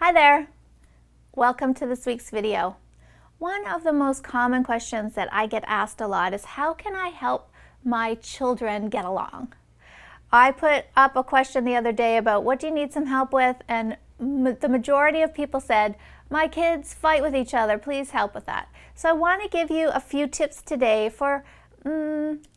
Hi there! Welcome to this week's video. One of the most common questions that I get asked a lot is how can I help my children get along? I put up a question the other day about what do you need some help with, and the majority of people said, my kids fight with each other, please help with that. So I want to give you a few tips today for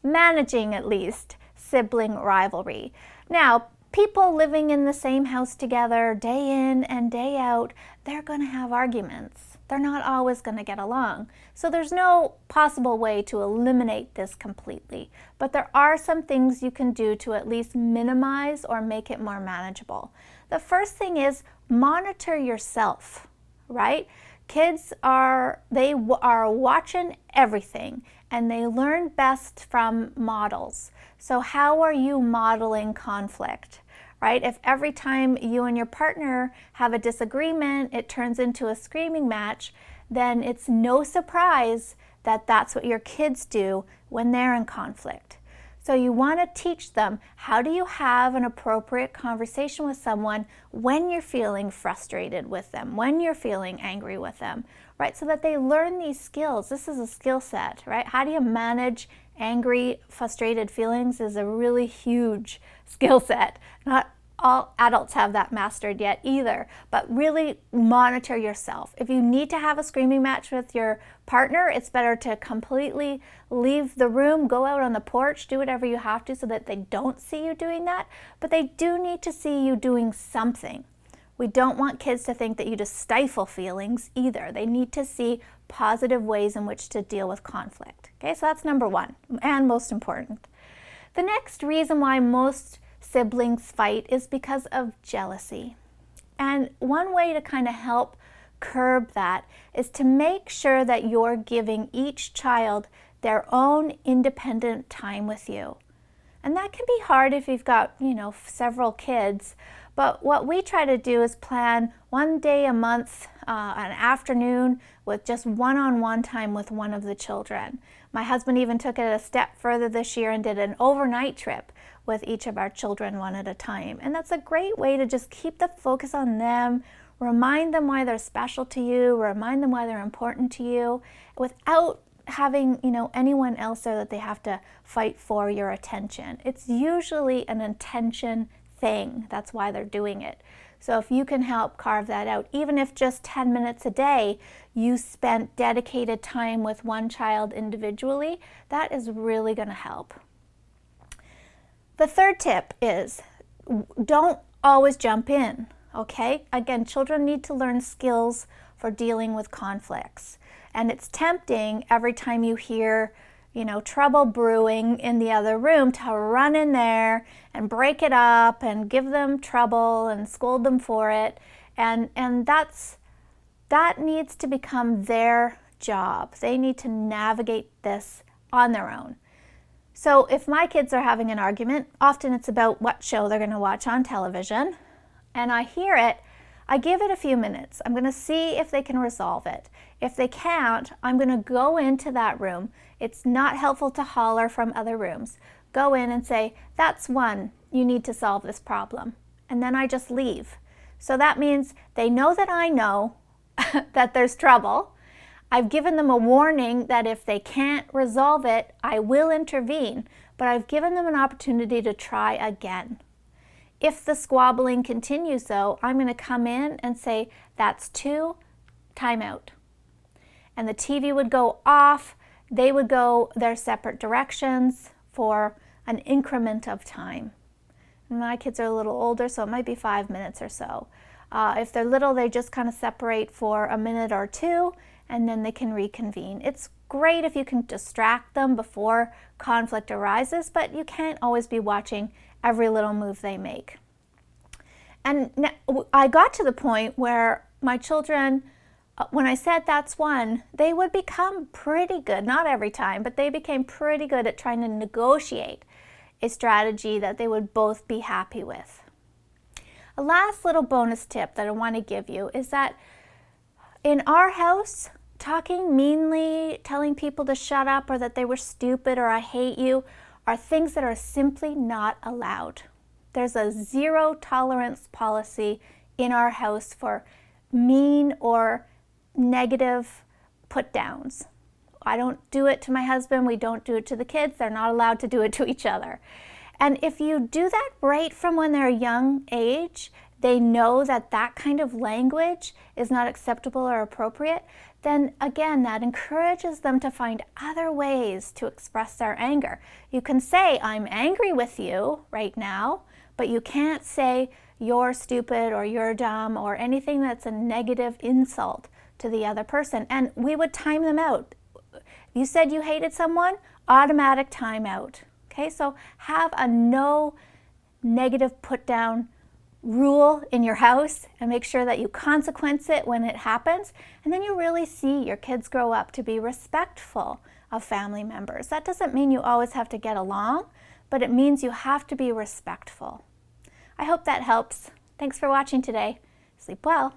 managing at least sibling rivalry. Now, people living in the same house together day in and day out, they're going to have arguments. They're not always going to get along. So there's no possible way to eliminate this completely. But there are some things you can do to at least minimize or make it more manageable. The first thing is monitor yourself, right? Kids are watching everything, and they learn best from models. So how are you modeling conflict? Right? If every time you and your partner have a disagreement, it turns into a screaming match, then it's no surprise that that's what your kids do when they're in conflict. So you want to teach them, how do you have an appropriate conversation with someone when you're feeling frustrated with them, when you're feeling angry with them, right? So that they learn these skills. This is a skill set, right? How do you manage angry, frustrated feelings is a really huge skill set. Not all adults have that mastered yet either, but really monitor yourself. If you need to have a screaming match with your partner, it's better to completely leave the room, go out on the porch, do whatever you have to so that they don't see you doing that, but they do need to see you doing something. We don't want kids to think that you just stifle feelings either. They need to see positive ways in which to deal with conflict. Okay, so that's number one and most important. The next reason why most siblings fight is because of jealousy. And one way to kind of help curb that is to make sure that you're giving each child their own independent time with you. And that can be hard if you've got, several kids. But what we try to do is plan one day a month, an afternoon with just one-on-one time with one of the children. My husband even took it a step further this year and did an overnight trip with each of our children one at a time. And that's a great way to just keep the focus on them, remind them why they're special to you, remind them why they're important to you, without having anyone else there that they have to fight for your attention. It's usually an attention thing. That's why they're doing it. So if you can help carve that out, even if just 10 minutes a day you spent dedicated time with one child individually, that is really going to help. The third tip is don't always jump in, okay? Again, children need to learn skills for dealing with conflicts. And it's tempting every time you hear, trouble brewing in the other room to run in there and break it up and give them trouble and scold them for it. And that needs to become their job. They need to navigate this on their own. So if my kids are having an argument, often it's about what show they're going to watch on television, and I hear it, I give it a few minutes. I'm going to see if they can resolve it. If they can't, I'm going to go into that room. It's not helpful to holler from other rooms. Go in and say, that's one, you need to solve this problem. And then I just leave. So that means they know that I know that there's trouble. I've given them a warning that if they can't resolve it, I will intervene, but I've given them an opportunity to try again. If the squabbling continues though, I'm going to come in and say, that's two, time out. And the TV would go off, they would go their separate directions for an increment of time. And my kids are a little older, so it might be 5 minutes or so. If they're little, they just kind of separate for a minute or two, and then they can reconvene. It's great if you can distract them before conflict arises, but you can't always be watching every little move they make. And I got to the point where my children, when I said that's one, they would become pretty good, not every time, but they became pretty good at trying to negotiate a strategy that they would both be happy with. A last little bonus tip that I want to give you is that in our house, talking meanly, telling people to shut up or that they were stupid or I hate you are things that are simply not allowed. There's a zero tolerance policy in our house for mean or negative put downs. I don't do it to my husband, we don't do it to the kids, they're not allowed to do it to each other. And if you do that right from when they're a young age, they know that that kind of language is not acceptable or appropriate, then again, that encourages them to find other ways to express their anger. You can say, I'm angry with you right now, but you can't say you're stupid or you're dumb or anything that's a negative insult to the other person. And we would time them out. You said you hated someone, automatic timeout. Okay, so have a no negative put down rule in your house and make sure that you consequence it when it happens. And then you really see your kids grow up to be respectful of family members. That doesn't mean you always have to get along, but it means you have to be respectful. I hope that helps. Thanks for watching today. Sleep well.